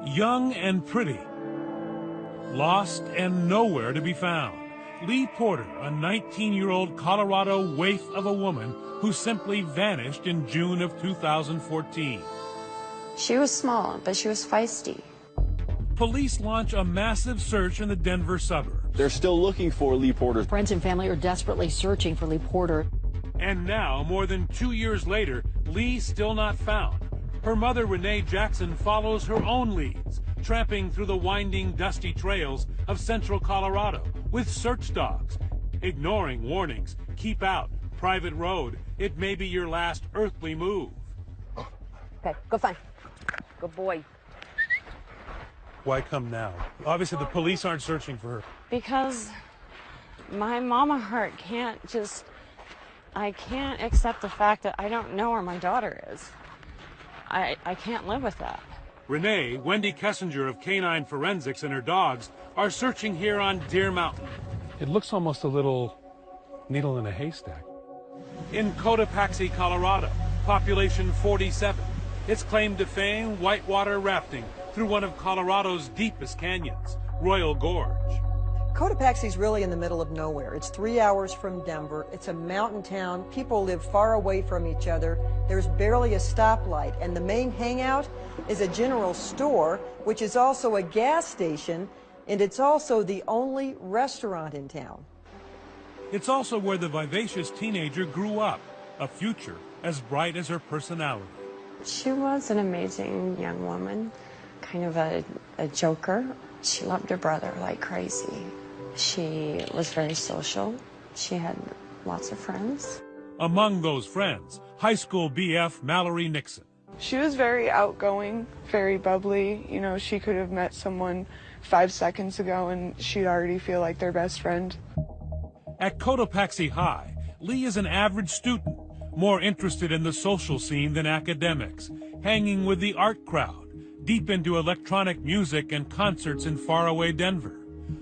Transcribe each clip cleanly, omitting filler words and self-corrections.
young and pretty, lost and nowhere to be found. Lee Porter, a 19-year-old Colorado waif of a woman who simply vanished in June of 2014. She was small, but she was feisty. Police launch a massive search in the Denver suburbs. They're still looking for Lee Porter. Friends and family are desperately searching for Lee Porter. And now, more than 2 years later, Lee still not found. Her mother, Renee Jackson, follows her own leads, tramping through the winding, dusty trails of central Colorado with search dogs, ignoring warnings, keep out, private road, it may be your last earthly move. Okay, go find. Good boy. Why come now? Obviously the police aren't searching for her. Because my mama heart I can't accept the fact that I don't know where my daughter is. I can't live with that. Renee, Wendy Kessinger of Canine Forensics, and her dogs are searching here on Deer Mountain. It looks almost a little needle in a haystack. In Cotopaxi, Colorado, population 47. It's claim to fame whitewater rafting through one of Colorado's deepest canyons, Royal Gorge. Cotopaxi's really in the middle of nowhere. It's 3 hours from Denver. It's a mountain town. People live far away from each other. There's barely a stoplight, and the main hangout is a general store, which is also a gas station, and it's also the only restaurant in town. It's also where the vivacious teenager grew up, a future as bright as her personality. She was an amazing young woman, kind of a joker. She loved her brother like crazy. She was very social. She had lots of friends. Among those friends, high school BF Mallory Nixon. She was very outgoing, very bubbly. You know, she could have met someone 5 seconds ago and she'd already feel like their best friend. At Cotopaxi High, Lee is an average student, more interested in the social scene than academics, hanging with the art crowd, deep into electronic music and concerts in faraway Denver.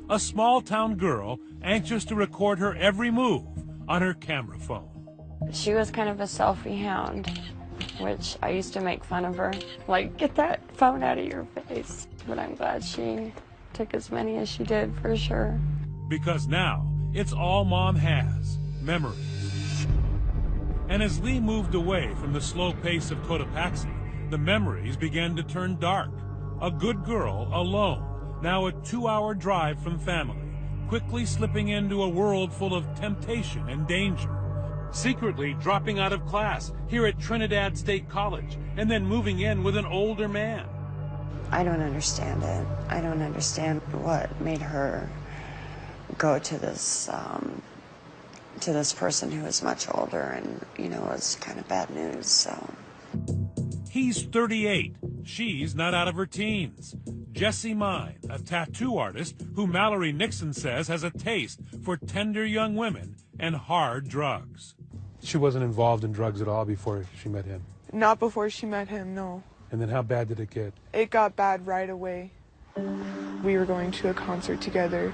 A small-town girl anxious to record her every move on her camera phone. She was kind of a selfie hound, which I used to make fun of her. Like, get that phone out of your face. But I'm glad she took as many as she did, for sure. Because now, it's all Mom has, memories. And as Lee moved away from the slow pace of Cotopaxi, the memories began to turn dark. A good girl, alone, now a 2-hour drive from family, quickly slipping into a world full of temptation and danger. Secretly dropping out of class here at Trinidad State College, and then moving in with an older man. I don't understand it. I don't understand what made her go to this person who is much older and, you know, was kind of bad news, so. He's 38. She's not out of her teens. Jessie Mine, a tattoo artist who Mallory Nixon says has a taste for tender young women and hard drugs. She wasn't involved in drugs at all before she met him? Not before she met him, no. And then how bad did it get? It got bad right away. We were going to a concert together,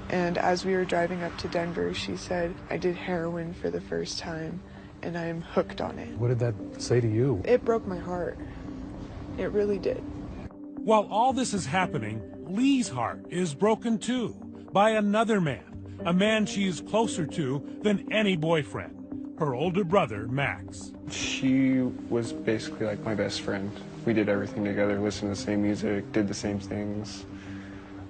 and as we were driving up to Denver, she said, I did heroin for the first time, and I'm hooked on it. What did that say to you? It broke my heart. It really did. While all this is happening, Lee's heart is broken too, by another man, a man she's closer to than any boyfriend, her older brother, Max. She was basically like my best friend. We did everything together, listened to the same music, did the same things,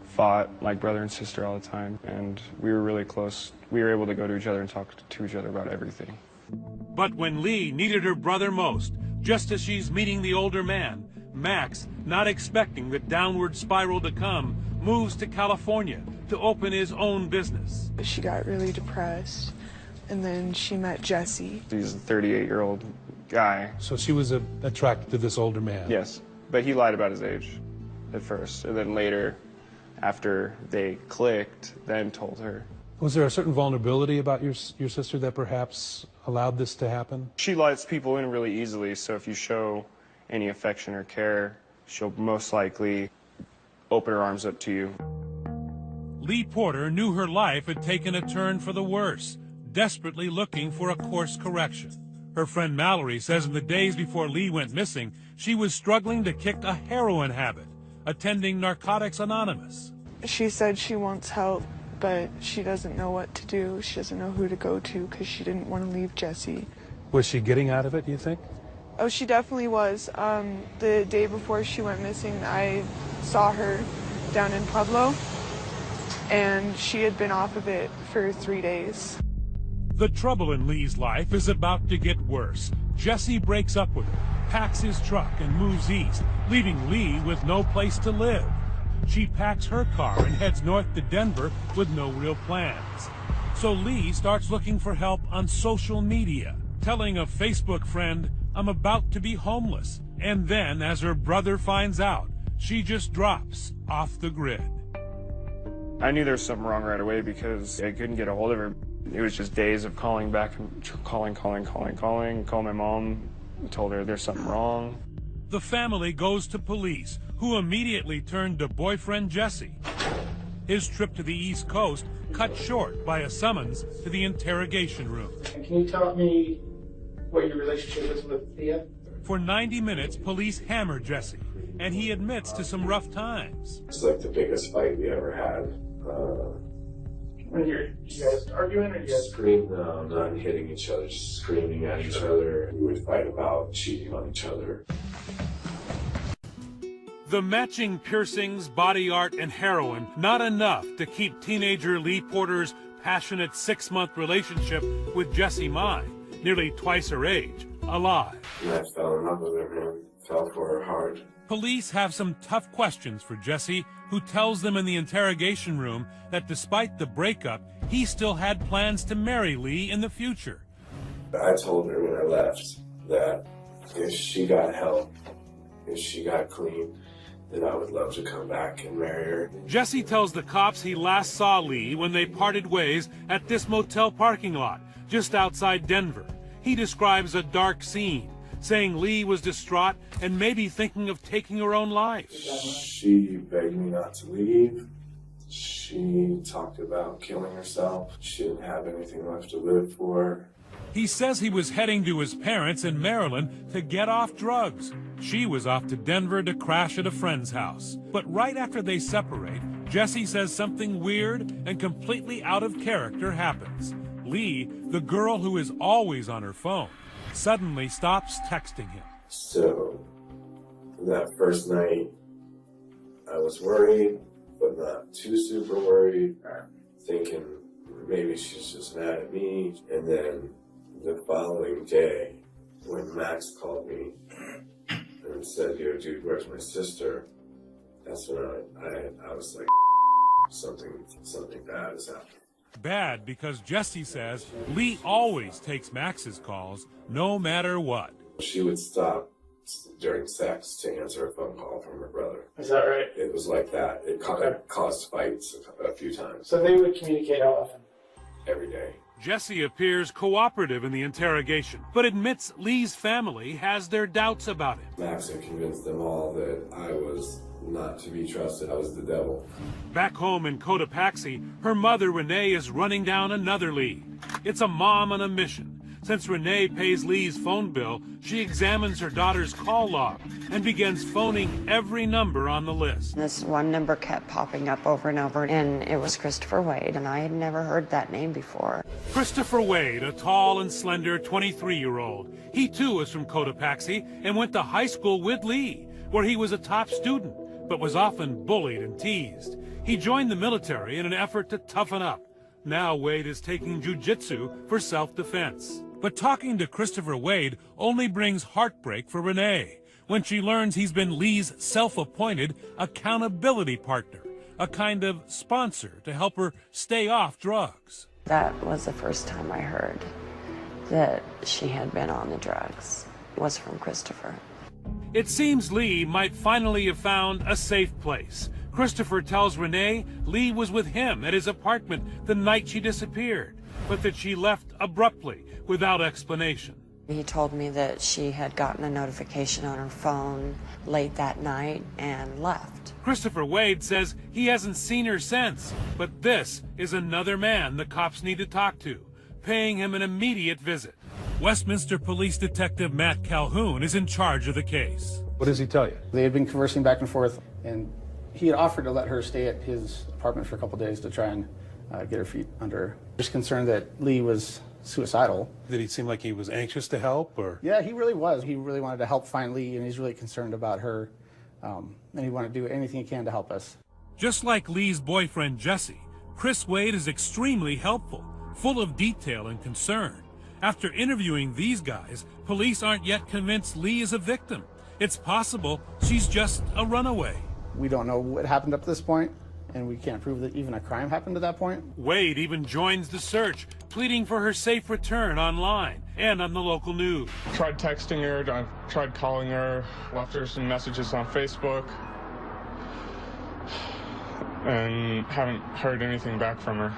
fought like brother and sister all the time, and we were really close. We were able to go to each other and talk to each other about everything. But when Lee needed her brother most, just as she's meeting the older man, Max, not expecting the downward spiral to come, moves to California to open his own business. She got really depressed, and then she met Jesse. He's a 38-year-old guy. So she was attracted to this older man? Yes, but he lied about his age at first, and then later, after they clicked, then told her. Was there a certain vulnerability about your sister that perhaps allowed this to happen? She lets people in really easily, so if you show any affection or care, she'll most likely open her arms up to you. Lee Porter knew her life had taken a turn for the worse, desperately looking for a course correction. Her friend Mallory says in the days before Lee went missing, she was struggling to kick a heroin habit, attending Narcotics Anonymous. She said she wants help, but she doesn't know what to do. She doesn't know who to go to because she didn't want to leave Jesse. Was she getting out of it, do you think? Oh, she definitely was. The day before she went missing, I saw her down in Pueblo, and she had been off of it for 3 days. The trouble in Lee's life is about to get worse. Jesse breaks up with her, packs his truck, and moves east, leaving Lee with no place to live. She packs her car and heads north to Denver with no real plans. So Lee starts looking for help on social media, telling a Facebook friend, "I'm about to be homeless." And then, as her brother finds out, she just drops off the grid. I knew there was something wrong right away because I couldn't get a hold of her. It was just days of calling back, calling my mom, told her there's something wrong. The family goes to police, who immediately turned to boyfriend Jesse. His trip to the East Coast cut short by a summons to the interrogation room. Can you tell me what your relationship is with Thea? For 90 minutes, police hammer Jesse, and he admits to some rough times. It's like the biggest fight we ever had. When you guys arguing or you guys Scream, no, not hitting each other, just screaming at each other. We would fight about cheating on each other. The matching piercings, body art, and heroin, not enough to keep teenager Lee Porter's passionate 6-month relationship with Jessie Mai, nearly twice her age, alive. And I fell in love with her, man. Fell for her hard. Police have some tough questions for Jesse, who tells them in the interrogation room that despite the breakup, he still had plans to marry Lee in the future. I told her when I left that if she got help, if she got clean, then I would love to come back and marry her. Jesse tells the cops he last saw Lee when they parted ways at this motel parking lot, just outside Denver. He describes a dark scene, saying Lee was distraught and maybe thinking of taking her own life. She begged me not to leave. She talked about killing herself. She didn't have anything left to live for. He says he was heading to his parents in Maryland to get off drugs. She was off to Denver to crash at a friend's house. But right after they separate, Jesse says something weird and completely out of character happens. Lee, the girl who is always on her phone, suddenly stops texting him. So that first night, I was worried, but not too super worried, thinking maybe she's just mad at me. And then the following day, when Max called me and said, "Yo, dude, where's my sister?" That's when I was like, something bad is happening. Bad because Jesse says Lee always takes Max's calls, no matter what. She would stop during sex to answer a phone call from her brother. Is that right? It was like that. It caused fights a few times. So they would communicate how often? Every day. Jesse appears cooperative in the interrogation, but admits Lee's family has their doubts about him. Max had convinced them all that I was not to be trusted. I was the devil. Back home in Cotopaxi, her mother, Renee, is running down another lead. It's a mom on a mission. Since Renee pays Lee's phone bill, she examines her daughter's call log and begins phoning every number on the list. This one number kept popping up over and over, and it was Christopher Wade, and I had never heard that name before. Christopher Wade, a tall and slender 23-year-old. He too was from Cotopaxi and went to high school with Lee, where he was a top student, but was often bullied and teased. He joined the military in an effort to toughen up. Now Wade is taking jiu-jitsu for self-defense. But talking to Christopher Wade only brings heartbreak for Renee when she learns he's been Lee's self-appointed accountability partner, a kind of sponsor to help her stay off drugs. That was the first time I heard that she had been on the drugs, was from Christopher. It seems Lee might finally have found a safe place. Christopher tells Renee Lee was with him at his apartment the night she disappeared, but that she left abruptly without explanation. He told me that she had gotten a notification on her phone late that night and left. Christopher Wade says he hasn't seen her since, but this is another man the cops need to talk to, paying him an immediate visit. Westminster Police Detective Matt Calhoun is in charge of the case. What does he tell you? They had been conversing back and forth, and he had offered to let her stay at his apartment for a couple of days to try and get her feet under her. Just concerned that Lee was suicidal. Did he seem like he was anxious to help, or? Yeah, he really was. He really wanted to help find Lee, and he's really concerned about her, and he wanted to do anything he can to help us. Just like Lee's boyfriend Jesse, Chris Wade is extremely helpful, full of detail and concern. After interviewing these guys, police aren't yet convinced Lee is a victim. It's possible she's just a runaway. We don't know what happened up to this point, and we can't prove that even a crime happened at that point. Wade even joins the search, pleading for her safe return online and on the local news. Tried texting her, tried calling her, left her some messages on Facebook, and haven't heard anything back from her.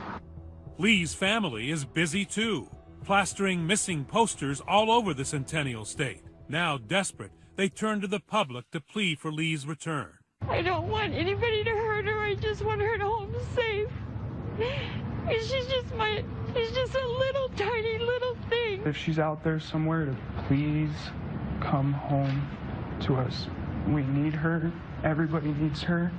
Lee's family is busy too, plastering missing posters all over the Centennial State. Now desperate, they turn to the public to plead for Lee's return. I don't want anybody to hurt her. I just want her to home safe. She's just a little tiny little thing. If she's out there somewhere, to please come home to us. We need her. Everybody needs her.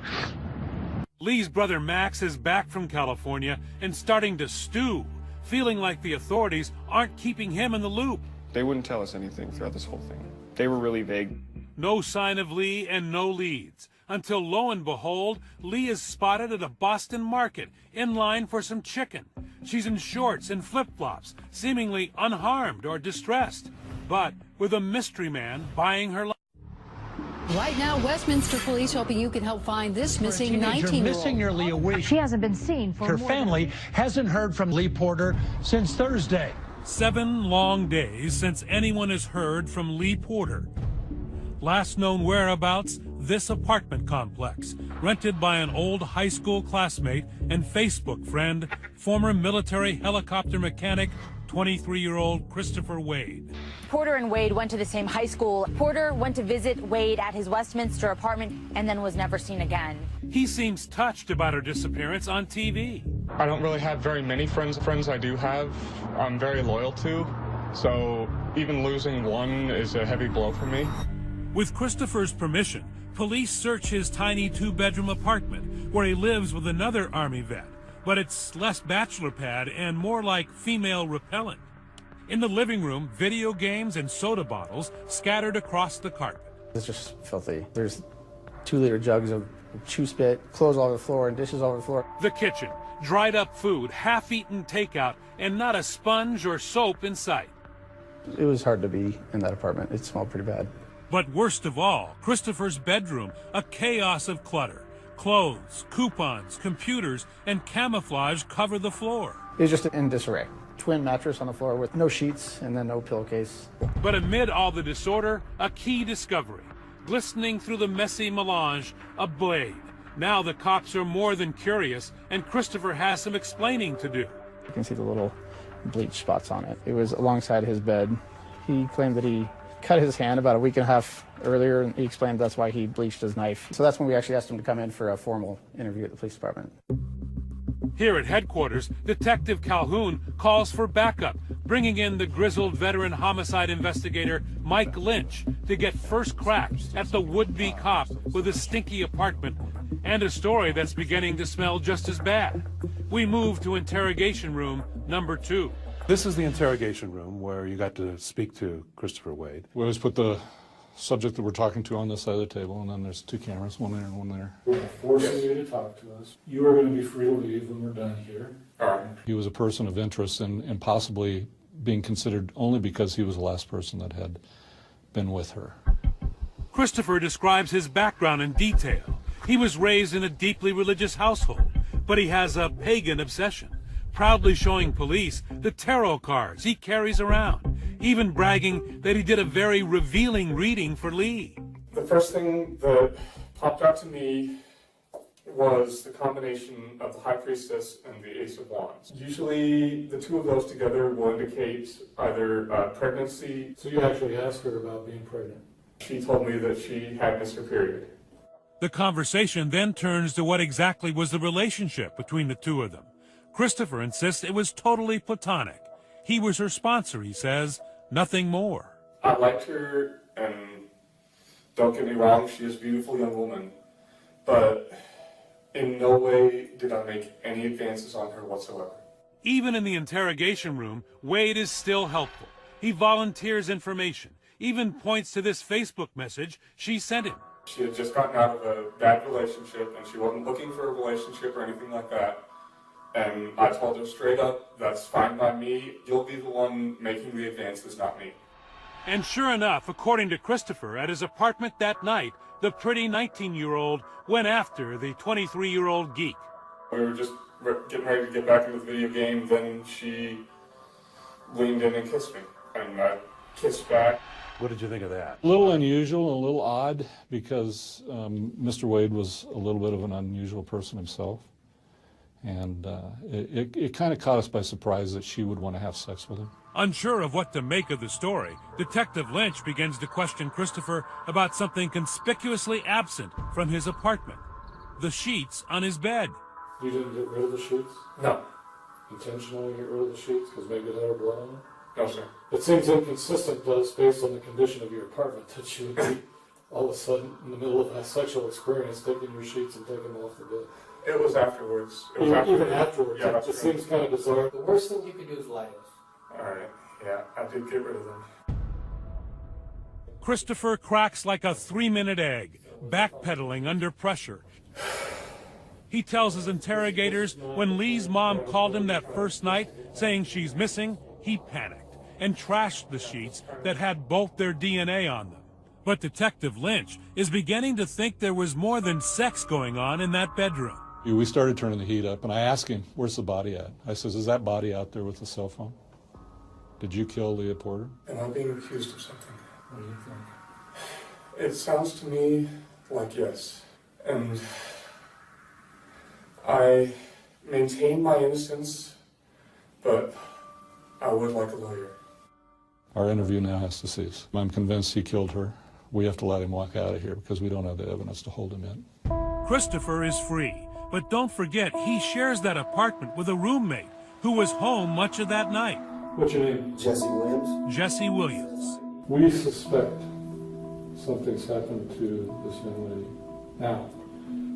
Lee's brother Max is back from California and starting to stew, feeling like the authorities aren't keeping him in the loop. They wouldn't tell us anything throughout this whole thing. They were really vague. No sign of Lee and no leads, until lo and behold, Lee is spotted at a Boston market in line for some chicken. She's in shorts and flip-flops, seemingly unharmed or distressed, but with a mystery man buying her life. Right now, Westminster police hoping you can help find this missing 19-year-old. Missing nearly a week. She hasn't been seen for her family hasn't heard from Lee Porter since Thursday. 7 long days since anyone has heard from Lee Porter. Last known whereabouts, this apartment complex, rented by an old high school classmate and Facebook friend, former military helicopter mechanic, 23-year-old Christopher Wade. Porter and Wade went to the same high school. Porter went to visit Wade at his Westminster apartment and then was never seen again. He seems touched about her disappearance on TV. I don't really have very many friends. Friends I do have, I'm very loyal to. So even losing one is a heavy blow for me. With Christopher's permission, police search his tiny 2-bedroom apartment where he lives with another Army vet, but it's less bachelor pad and more like female repellent. In the living room, video games and soda bottles scattered across the carpet. It's just filthy. There's 2-liter jugs of chew spit, clothes all over the floor, and dishes all over the floor. The kitchen, dried up food, half-eaten takeout, and not a sponge or soap in sight. It was hard to be in that apartment. It smelled pretty bad. But worst of all, Christopher's bedroom, a chaos of clutter. Clothes, coupons, computers, and camouflage cover the floor. It was just in disarray. Twin mattress on the floor with no sheets and then no pillowcase. But amid all the disorder, a key discovery. Glistening through the messy melange, a blade. Now the cops are more than curious, and Christopher has some explaining to do. You can see the little bleach spots on it. It was alongside his bed. He claimed that he cut his hand about a week and a half earlier, and he explained that's why he bleached his knife. So that's when we actually asked him to come in for a formal interview at the police department. Here at headquarters, Detective Calhoun calls for backup, bringing in the grizzled veteran homicide investigator Mike Lynch to get first crack at the would-be cop with a stinky apartment and a story that's beginning to smell just as bad. We move to interrogation room number 2. This is the interrogation room where you got to speak to Christopher Wade. We always put the subject that we're talking to on this side of the table, and then there's 2 cameras, one there and one there. We're forcing you to talk to us. You are going to be free to leave when we're done here. All right. He was a person of interest and possibly being considered only because he was the last person that had been with her. Christopher describes his background in detail. He was raised in a deeply religious household, but he has a pagan obsession, proudly showing police the tarot cards he carries around, even bragging that he did a very revealing reading for Lee. The first thing that popped out to me was the combination of the High Priestess and the Ace of Wands. Usually the 2 of those together will indicate either pregnancy. So you actually asked her about being pregnant? She told me that she had missed her period. The conversation then turns to what exactly was the relationship between the 2 of them. Christopher insists it was totally platonic. He was her sponsor, he says, nothing more. I liked her, and Don't get me wrong, she is a beautiful young woman, but in no way did I make any advances on her whatsoever. Even in the interrogation room, Wade is still helpful. He volunteers information, even points to this Facebook message she sent him. She had just gotten out of a bad relationship, and she wasn't looking for a relationship or anything like that. And I told her straight up, that's fine by me. You'll be the one making the advances, not me. And sure enough, according to Christopher, at his apartment that night, the pretty 19-year-old went after the 23-year-old geek. We were just getting ready to get back into the video game, then she leaned in and kissed me, and I kissed back. What did you think of that? A little unusual, a little odd, because Mr. Wade was a little bit of an unusual person himself. And it kind of caught us by surprise that she would want to have sex with him. Unsure of what to make of the story, Detective Lynch begins to question Christopher about something conspicuously absent from his apartment: the sheets on his bed. You didn't get rid of the sheets? No. Intentionally get rid of the sheets because maybe there were blood on them? No, sir. It seems inconsistent, does, based on the condition of your apartment, that you would be all of a sudden in the middle of a sexual experience taking your sheets and taking them off the bed. It was afterwards. Even afterwards. Yeah, it seems kind of bizarre. The worst thing you could do is lie to us. All right. Yeah, I did get rid of them. Christopher cracks like a 3-minute egg, backpedaling under pressure. He tells his interrogators when Lee's mom called him that first night saying she's missing, he panicked and trashed the sheets that had both their DNA on them. But Detective Lynch is beginning to think there was more than sex going on in that bedroom. We started turning the heat up, and I asked him, where's the body at? I says, is that body out there with the cell phone? Did you kill Leah Porter? Am I being accused of something? What do you think? It sounds to me like yes. And I maintain my innocence, but I would like a lawyer. Our interview now has to cease. I'm convinced he killed her. We have to let him walk out of here because we don't have the evidence to hold him in. Christopher is free, but don't forget he shares that apartment with a roommate who was home much of that night. What's your name? Jesse Williams. Jesse Williams. We suspect something's happened to this young lady. Now,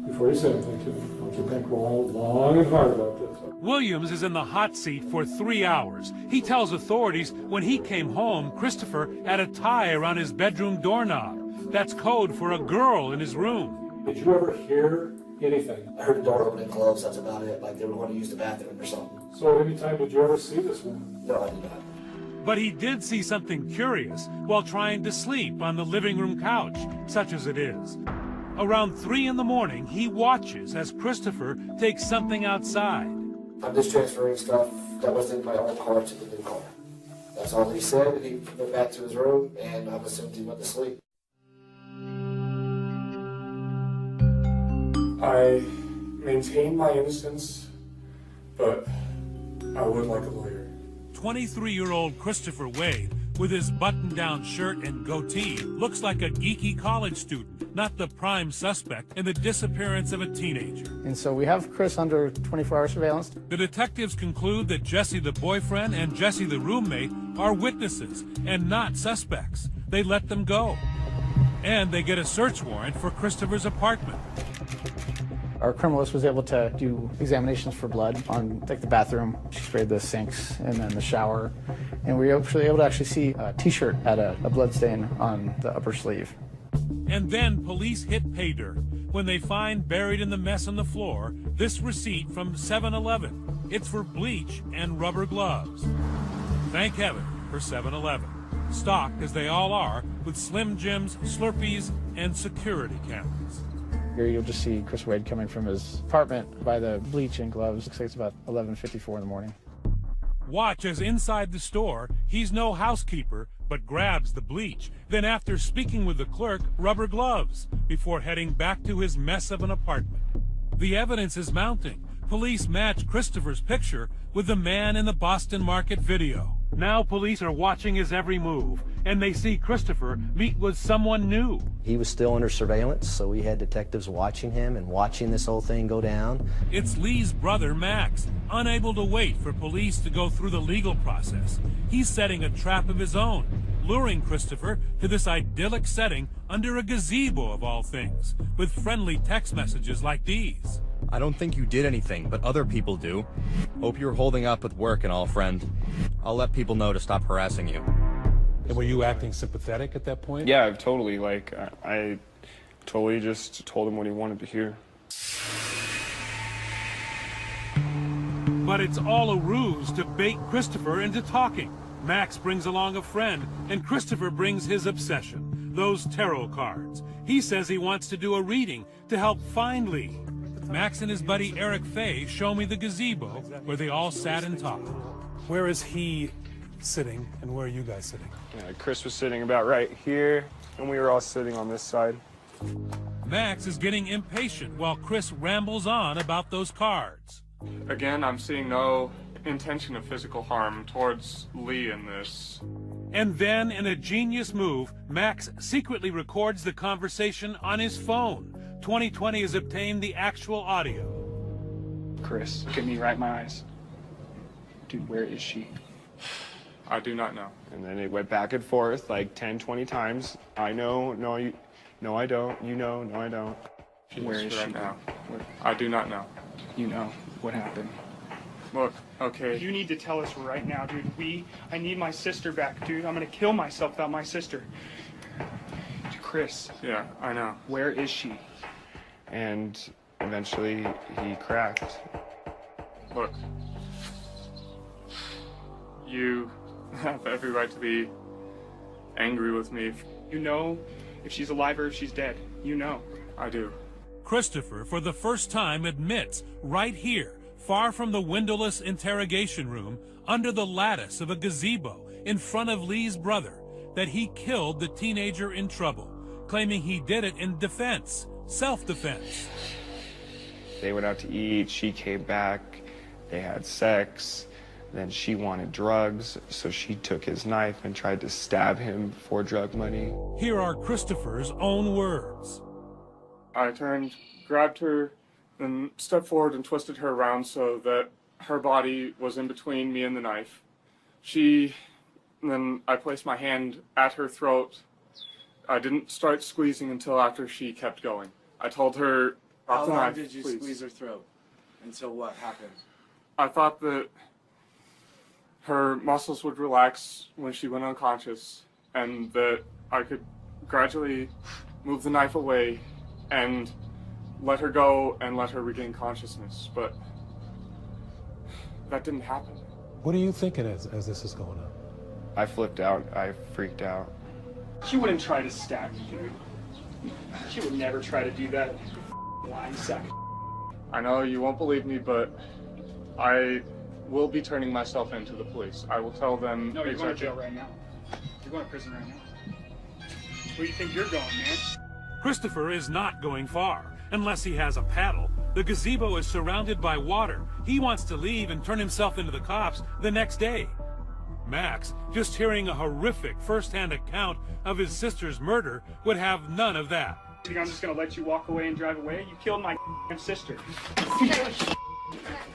before you say anything to me, I want you to think long and hard about this. Williams is in the hot seat for 3 hours. He tells authorities when he came home, Christopher had a tie around his bedroom doorknob. That's code for a girl in his room. Did you ever hear anything? I heard the door open and close, that's about it, like they were going to use the bathroom or something. So any time did you ever see this woman? No, I did not. But he did see something curious while trying to sleep on the living room couch, such as it is. Around 3 in the morning, he watches as Christopher takes something outside. I'm just transferring stuff that was in my old car to the new car. That's all he said. He went back to his room, and I'm assumed he went to sleep. I maintain my innocence, but I would like a lawyer. 23-year-old Christopher Wade, with his button-down shirt and goatee, looks like a geeky college student, not the prime suspect in the disappearance of a teenager. And so we have Chris under 24-hour surveillance. The detectives conclude that Jesse the boyfriend and Jesse the roommate are witnesses and not suspects. They let them go. And they get a search warrant for Christopher's apartment. Our criminalist was able to do examinations for blood on like the bathroom. She sprayed the sinks and then the shower. And we were able to actually see a T-shirt had a blood stain on the upper sleeve. And then police hit pay dirt when they find buried in the mess on the floor this receipt from 7-Eleven. It's for bleach and rubber gloves. Thank heaven for 7-Eleven. Stocked, as they all are, with Slim Jims, Slurpees, and security cameras. Here you'll just see Chris Wade coming from his apartment by the bleach and gloves. Looks like it's about 11:54 in the morning. Watch as inside the store, he's no housekeeper, but grabs the bleach. Then after speaking with the clerk, rubber gloves, before heading back to his mess of an apartment. The evidence is mounting. Police match Christopher's picture with the man in the Boston Market video. Now police are watching his every move, and they see Christopher meet with someone new. He was still under surveillance, so we had detectives watching him and watching this whole thing go down. It's Lee's brother, Max, unable to wait for police to go through the legal process. He's setting a trap of his own. luring Christopher to this idyllic setting under a gazebo of all things, with friendly text messages like these. I don't think you did anything, but other people do. Hope you're holding up with work and all, friend. I'll let people know to stop harassing you. And were you acting sympathetic at that point? Yeah, totally. Like, I totally just told him what he wanted to hear. But it's all a ruse to bait Christopher into talking. Max brings along a friend, and Christopher brings his obsession, those tarot cards. He says he wants to do a reading to help find Lee. Max and his buddy Eric Fay show me the gazebo where they all sat and talked. Where is he sitting, and where are you guys sitting? Yeah, Chris was sitting about right here, and we were all sitting on this side. Max is getting impatient while Chris rambles on about those cards. Again, I'm seeing no intention of physical harm towards Lee in this. And then, in a genius move, Max secretly records the conversation on his phone. 2020 has obtained the actual audio. Chris, look at me right in my eyes. Dude, where is she? I do not know. And then it went back and forth like 10, 20 times. I know, no, you, no, I don't. You know, no, I don't. Where is she now? I do not know. You know what happened. Look, okay. You need to tell us right now, dude. I need my sister back, dude. I'm gonna kill myself without my sister. Chris. Yeah, I know. Where is she? And eventually he cracked. Look, you have every right to be angry with me. You know if she's alive or if she's dead. You know. I do. Christopher, for the first time, admits right here, far from the windowless interrogation room, under the lattice of a gazebo in front of Lee's brother, that he killed the teenager in trouble, claiming he did it in defense, self-defense. They went out to eat, she came back, they had sex, then she wanted drugs, so she took his knife and tried to stab him for drug money. Here are Christopher's own words. I turned, grabbed her, then stepped forward and twisted her around so that her body was in between me and the knife. Then I placed my hand at her throat. I didn't start squeezing until after she kept going. I told her, How "Drop the long knife, did you please." squeeze her throat? Until what happened? I thought that her muscles would relax when she went unconscious, and that I could gradually move the knife away and let her go and let her regain consciousness, but that didn't happen. What are you thinking as this is going on? I flipped out, I freaked out. She wouldn't try to stab me, dude. She would never try to do that. Lying sack. I know you won't believe me, but I will be turning myself in to the police. I will tell them. No, you're going to jail right now. You're going to prison right now. Where do you think you're going, man? Christopher is not going far, unless he has a paddle. The gazebo is surrounded by water. He wants to leave and turn himself into the cops the next day. Max, just hearing a horrific first-hand account of his sister's murder, would have none of that. You think I'm just going to let you walk away and drive away? You killed my sister.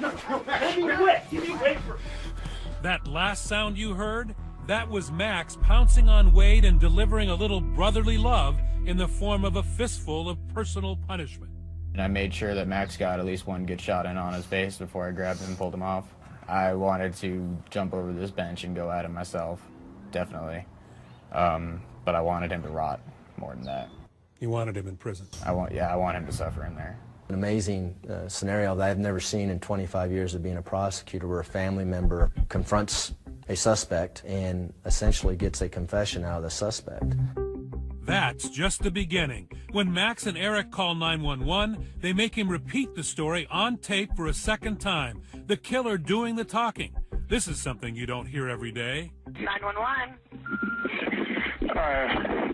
No, wait for it. That last sound you heard? That was Max pouncing on Wade and delivering a little brotherly love in the form of a fistful of personal punishment. And I made sure that Max got at least one good shot in on his face before I grabbed him and pulled him off. I wanted to jump over this bench and go at him myself, definitely. But I wanted him to rot more than that. You wanted him in prison? I want him to suffer in there. An amazing scenario that I've never seen in 25 years of being a prosecutor, where a family member confronts a suspect and essentially gets a confession out of the suspect. That's just the beginning. When Max and Eric call 911, they make him repeat the story on tape for a second time, the killer doing the talking. This is something you don't hear every day. 911.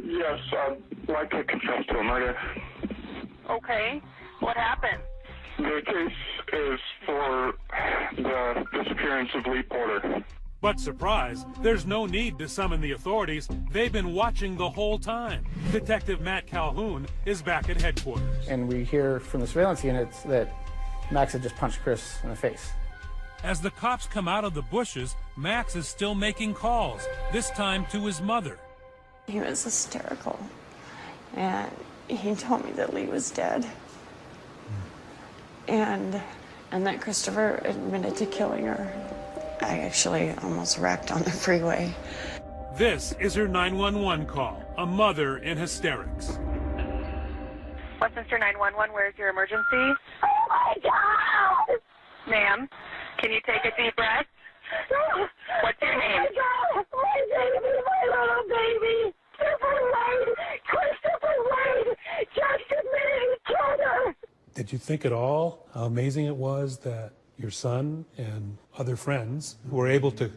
Yes, I'd like to confess to a murder. Okay. What happened? The case is for the disappearance of Lee Porter. But surprise, there's no need to summon the authorities. They've been watching the whole time. Detective Matt Calhoun is back at headquarters. And we hear from the surveillance units that Max had just punched Chris in the face. As the cops come out of the bushes, Max is still making calls, this time to his mother. He was hysterical, and he told me that Lee was dead, and that Christopher admitted to killing her. I actually almost wrecked on the freeway. This is her 911 call, a mother in hysterics. Westminster 911, where's your emergency? Oh my God! Ma'am, can you take a deep breath? What's your name? Oh my God! My baby, my little baby! Christopher Wade just admitted he killed her! Did you think at all how amazing it was that your son and other friends were able to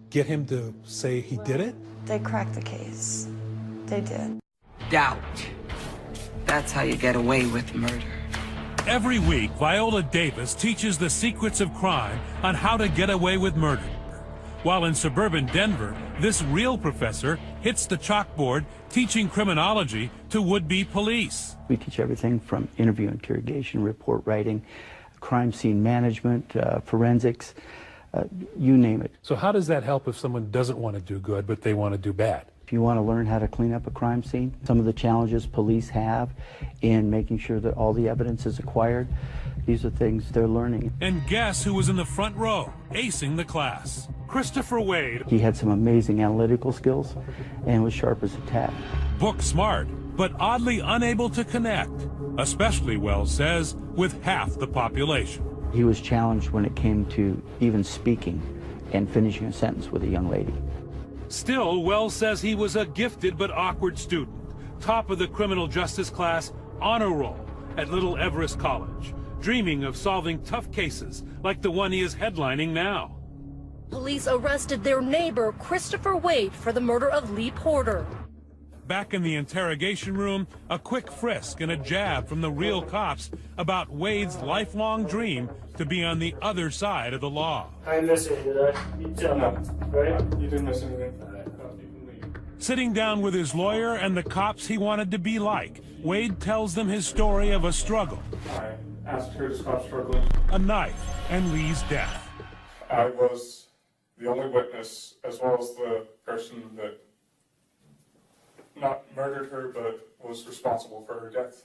get him to say he did it? They cracked the case. They did. Doubt. That's how you get away with murder. Every week, Viola Davis teaches the secrets of crime on how to get away with murder. While in suburban Denver, this real professor hits the chalkboard teaching criminology to would-be police. We teach everything from interview interrogation, report writing, crime scene management, forensics, you name it. So how does that help if someone doesn't want to do good, but they want to do bad? If you want to learn how to clean up a crime scene, some of the challenges police have in making sure that all the evidence is acquired, these are things they're learning. And guess who was in the front row, acing the class? Christopher Wade. He had some amazing analytical skills and was sharp as a tack. Book smart, but oddly unable to connect, especially, Wells says, with half the population. He was challenged when it came to even speaking and finishing a sentence with a young lady. Still, Wells says he was a gifted but awkward student, top of the criminal justice class honor roll at Little Everest College, dreaming of solving tough cases like the one he is headlining now. Police arrested their neighbor, Christopher Wade, for the murder of Lee Porter. Back in the interrogation room, a quick frisk and a jab from the real cops about Wade's lifelong dream to be on the other side of the law. I missed it, did I? You tell me, right? You didn't miss anything. Sitting down with his lawyer and the cops he wanted to be like, Wade tells them his story of a struggle. I asked her to stop struggling. A knife and Lee's death. I was the only witness, as well as the person that not murdered her, but was responsible for her death.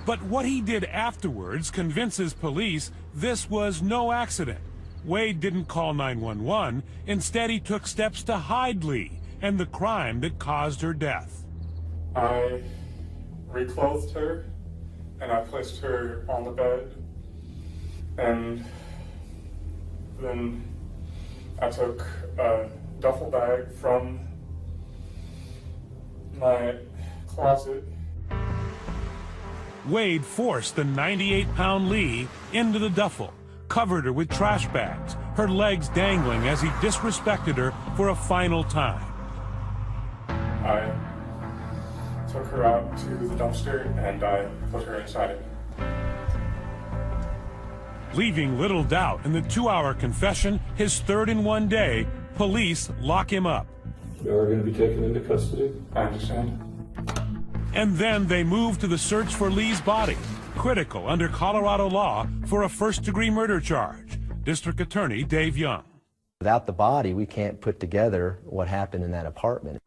But what he did afterwards convinces police this was no accident. Wade didn't call 911. Instead, he took steps to hide Lee and the crime that caused her death. I reclothed her, and I placed her on the bed, and then I took a duffel bag from my closet. Wade forced the 98-pound Lee into the duffel, covered her with trash bags, her legs dangling as he disrespected her for a final time. I took her out to the dumpster and I put her inside it. Leaving little doubt in the 2-hour confession, his third in one day, police lock him up. You are going to be taken into custody. I understand. And then they move to the search for Lee's body, critical under Colorado law for a first-degree murder charge. District Attorney Dave Young. Without the body, we can't put together what happened in that apartment.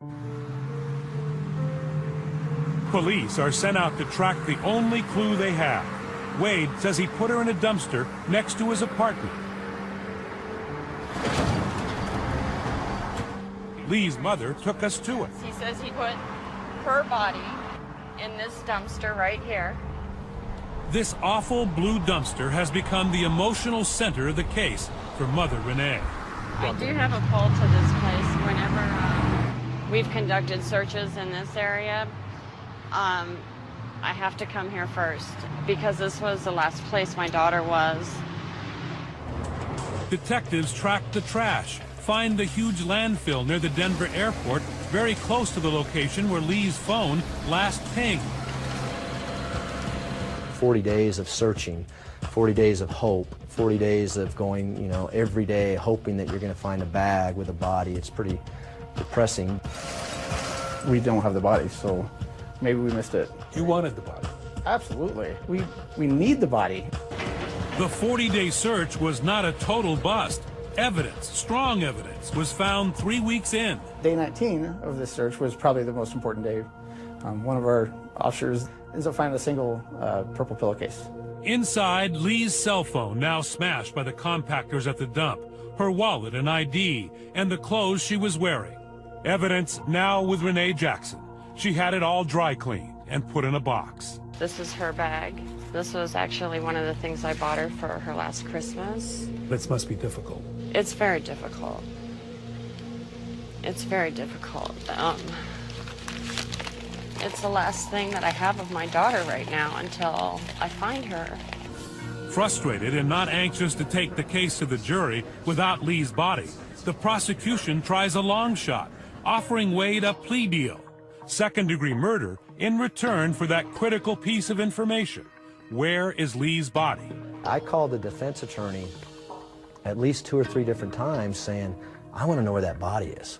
Police are sent out to track the only clue they have. Wade says he put her in a dumpster next to his apartment. Lee's mother took us to it. He says he put her body in this dumpster right here. This awful blue dumpster has become the emotional center of the case for Mother Renee. I do have a pull to this place. Whenever we've conducted searches in this area, I have to come here first because this was the last place my daughter was. Detectives track the trash, find the huge landfill near the Denver airport, very close to the location where Lee's phone last pinged. 40 days of searching, 40 days of hope, 40 days of going, you know, every day hoping that you're going to find a bag with a body. It's pretty depressing. We don't have the body, so maybe we missed it. You wanted the body. Absolutely. We need the body. The 40-day search was not a total bust. Evidence, strong evidence, was found 3 weeks in. Day 19 of this search was probably the most important day. One of our officers ends up finding a single purple pillowcase. Inside, Lee's cell phone, now smashed by the compactors at the dump, her wallet and ID, and the clothes she was wearing. Evidence now with Renee Jackson. She had it all dry cleaned and put in a box. This is her bag. This was actually one of the things I bought her for her last Christmas. This must be difficult. It's very difficult. It's very difficult. It's the last thing that I have of my daughter right now until I find her. Frustrated and not anxious to take the case to the jury without Lee's body, the prosecution tries a long shot, offering Wade a plea deal. Second-degree murder in return for that critical piece of information. Where is Lee's body? I called the defense attorney at least 2 or 3 different times saying, I want to know where that body is.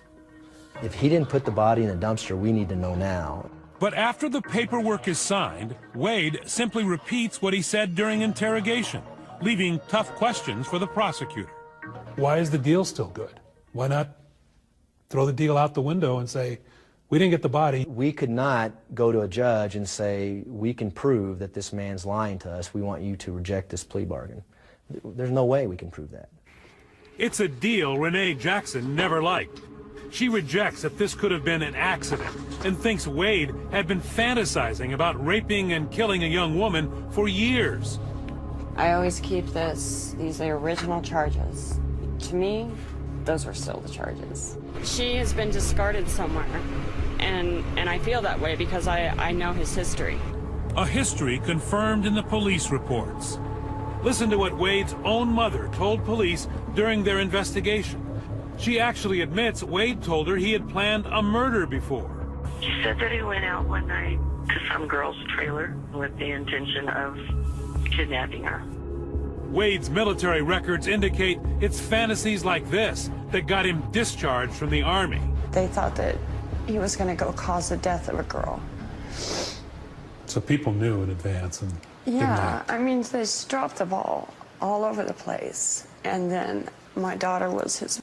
If he didn't put the body in the dumpster, we need to know now. But after the paperwork is signed, Wade simply repeats what he said during interrogation, leaving tough questions for the prosecutor. Why is the deal still good? Why not throw the deal out the window and say, we didn't get the body? We could not go to a judge and say, we can prove that this man's lying to us. We want you to reject this plea bargain. There's no way we can prove that. It's a deal Renee Jackson never liked. She rejects that this could have been an accident and thinks Wade had been fantasizing about raping and killing a young woman for years. I always keep these are original charges. To me, those were still the charges. She has been discarded somewhere, and I feel that way because I know his history. A history confirmed in the police reports. Listen to what Wade's own mother told police during their investigation. She actually admits Wade told her he had planned a murder before. She said that he went out one night to some girl's trailer with the intention of kidnapping her. Wade's military records indicate it's fantasies like this that got him discharged from the Army. They thought that he was going to go cause the death of a girl. So people knew in advance and Yeah, I mean, they just dropped the ball all over the place. And then my daughter was his.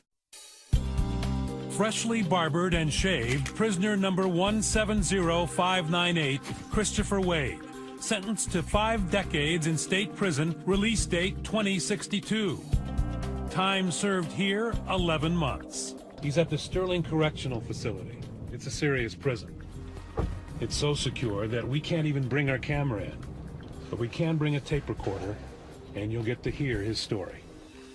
Freshly barbered and shaved, prisoner number 170598, Christopher Wade, sentenced to 5 decades in state prison, release date 2062. Time served here, 11 months. He's at the Sterling Correctional Facility. It's a serious prison. It's so secure that we can't even bring our camera in. But we can bring a tape recorder, and you'll get to hear his story.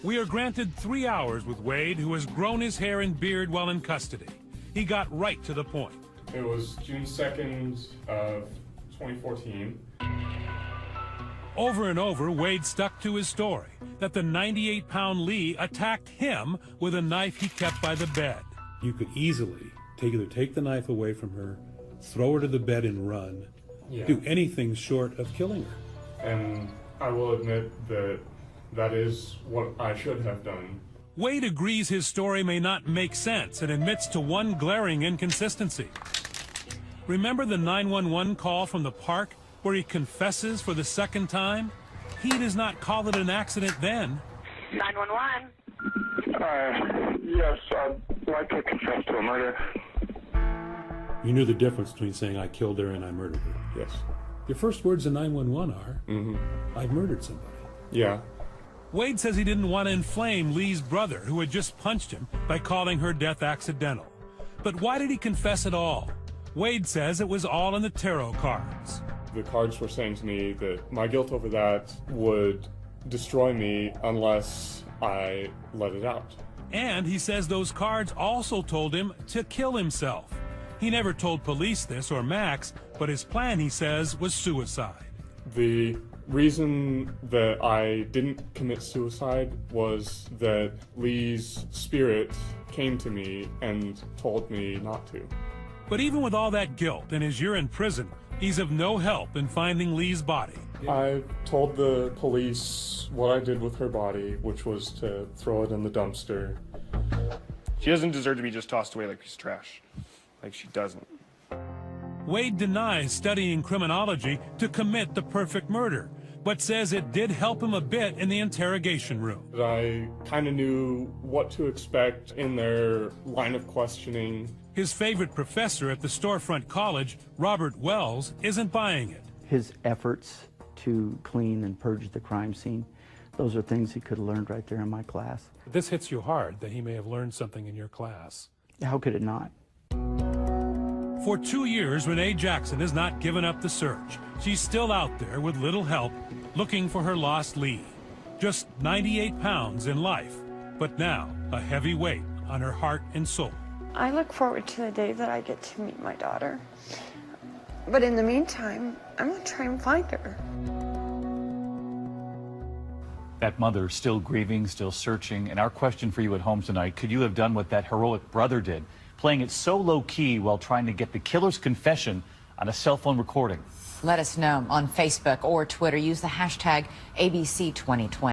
We are granted 3 hours with Wade, who has grown his hair and beard while in custody. He got right to the point. It was June 2nd of 2014. Over and over, Wade stuck to his story that the 98-pound Lee attacked him with a knife he kept by the bed. You could easily either take the knife away from her, throw her to the bed and run, do anything short of killing her. And I will admit that that is what I should have done. Wade agrees his story may not make sense and admits to one glaring inconsistency. Remember the 911 call from the park where he confesses for the second time? He does not call it an accident then. 911. Yes, I'd like to confess to a murder. You knew the difference between saying I killed her and I murdered her. Yes. Your first words in 911 are, I've murdered somebody. Yeah. Wade says he didn't want to inflame Lee's brother, who had just punched him, by calling her death accidental. But why did he confess at all? Wade says it was all in the tarot cards. The cards were saying to me that my guilt over that would destroy me unless I let it out. And he says those cards also told him to kill himself. He never told police this or Max, but his plan, he says, was suicide. The reason that I didn't commit suicide was that Lee's spirit came to me and told me not to. But even with all that guilt and his year in prison, he's of no help in finding Lee's body. I told the police what I did with her body, which was to throw it in the dumpster. She doesn't deserve to be just tossed away like a piece of trash. Like she doesn't. Wade denies studying criminology to commit the perfect murder, but says it did help him a bit in the interrogation room. I kind of knew what to expect in their line of questioning. His favorite professor at the storefront college, Robert Wells, isn't buying it. His efforts to clean and purge the crime scene, those are things he could have learned right there in my class. This hits you hard that he may have learned something in your class. How could it not? For 2 years, Renee Jackson has not given up the search. She's still out there with little help, looking for her lost Lee. Just 98 pounds in life, but now a heavy weight on her heart and soul. I look forward to the day that I get to meet my daughter. But in the meantime, I'm going to try and find her. That mother still grieving, still searching, and our question for you at home tonight, could you have done what that heroic brother did, playing it so low-key while trying to get the killer's confession on a cell phone recording? Let us know on Facebook or Twitter. Use the hashtag ABC2020.